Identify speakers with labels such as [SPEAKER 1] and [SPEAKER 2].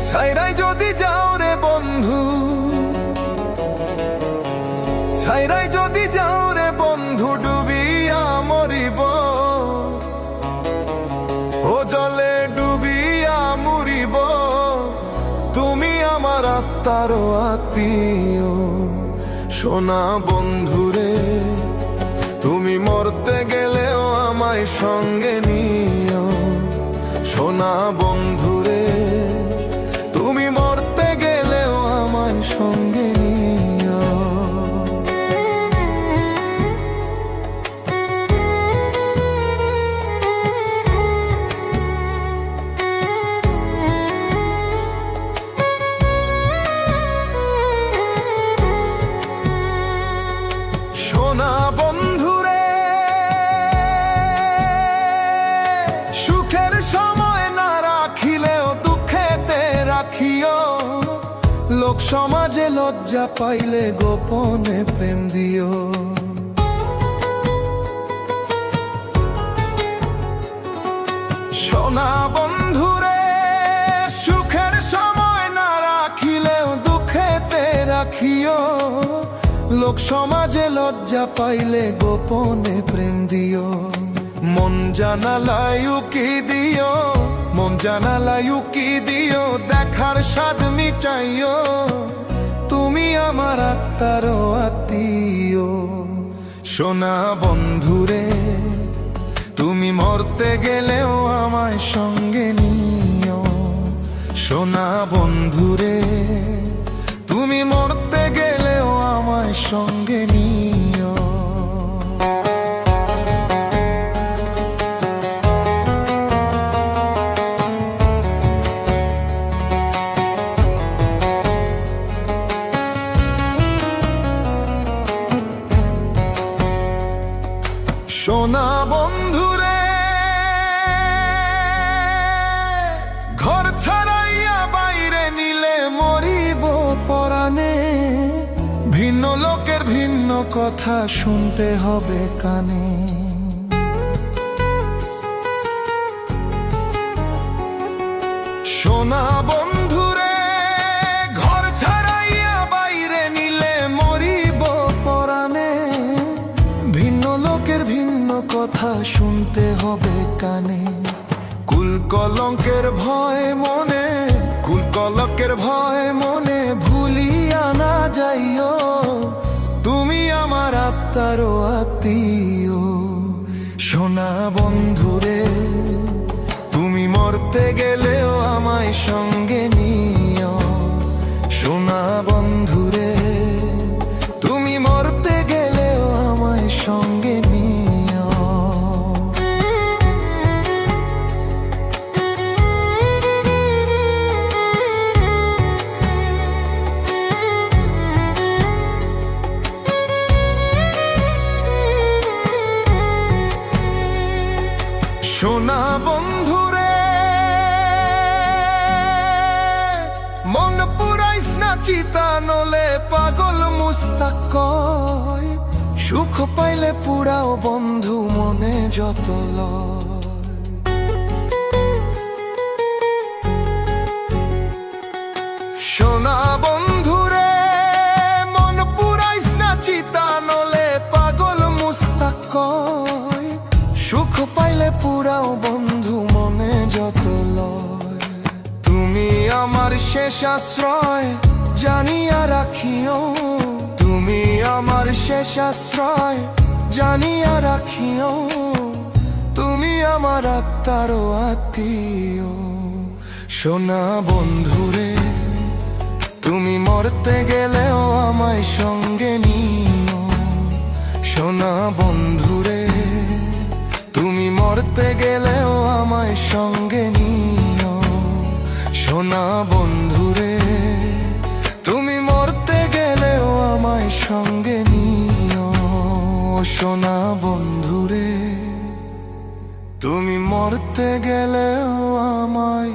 [SPEAKER 1] ছাইরাই যদি যাও রে বন্ধু, ছাইরাই যদি যাও রে বন্ধু, ডুবিয়া মরিব, ও জলে ডুবিয়া মরিব। তুমি আমার আত্মার আত্মীয় সোনা বন্ধুরে, তুমি মরতে গেলেও আমায় সঙ্গে নিও সোনা বন্ধুরে, তুমি মরতে গেলেও আমায় সঙ্গে নিও। সোনা বন্ধুরে, সুখের সময় না রাখিলেও দুঃখেতে রাখিও, লোক সমাজে লজ্জা পাইলে গোপনে প্রেম দিও। সোনা বন্ধুরে, সুখের সময় না রাখিলেও দুঃখেতে রাখিও, লোক সমাজে লজ্জা পাইলে গোপনে প্রেম দিও। মন জানালায় উকি দিও, মন জানালায় উকি দিও, দেখার স্বাদ মিটাইও, তুমি আমার আত্মার আত্মীয় সোনা বন্ধুরে, তুমি মরতে গেলেও আমায় সঙ্গে নিও সোনা বন্ধুরে, তুমি মরতে গেলেও আমায় সঙ্গে নিও। সোনা বন্ধুরে, ঘর ছাড়াইয়া বাইরে নিলে মরিব পরাণে, ভিন্ন লোকের ভিন্ন কথা শুনতে হবে কানে। সোনা বন্ধুরে, ঘর ছাড়াইয়া বাইরে নিলে মরিব পরাণে, ভিন্ন লোকের ভিন্ন কথা শুনতে হবে কানে। কুল কলঙ্কের ভয় মনে, কুল কলঙ্কের ভয় মনে, ভুলিয়া না যাইও, তুমি আমার আত্মার আত্মীয় সোনা বন্ধুরে, তুমি মরতে গেলেও আমায় সঙ্গে নিও সোনা বন্ধুরে, তুমি মরতে গেলেও আমায় সঙ্গে নিও। সোনা বন্ধুরে, মন পুরাইস না চিতা নলে পাগল মুস্তাক কয়, সুখ পাইলে পুরাও বন্ধু মনে যত লয়। সোনা বন্ধুরে, মন পুরাইস না চিতা নলে পাগল মুস্তাক কয়, সুখ পাইলে পুরাও বন্ধু মনে যত লয়। তুমি আমার শেষ আশ্রয় জানিয়া রাখিও, তুমি আমার শেষ আশ্রয় জানিয়া রাখিও, তুমি আমার আত্মার আত্মীয় সোনা বন্ধুরে, তুমি মরতে গেলেও আমায় সঙ্গে নিও সোনা বন্ধুরে, তুমি মরতে গেলেও আমায় সঙ্গে নিও সোনা বন্ধুরে, তুমি মরতে গেলেও আমায় সঙ্গে নিও সোনা বন্ধুরে, তুমি মরতে গেলেও আমায়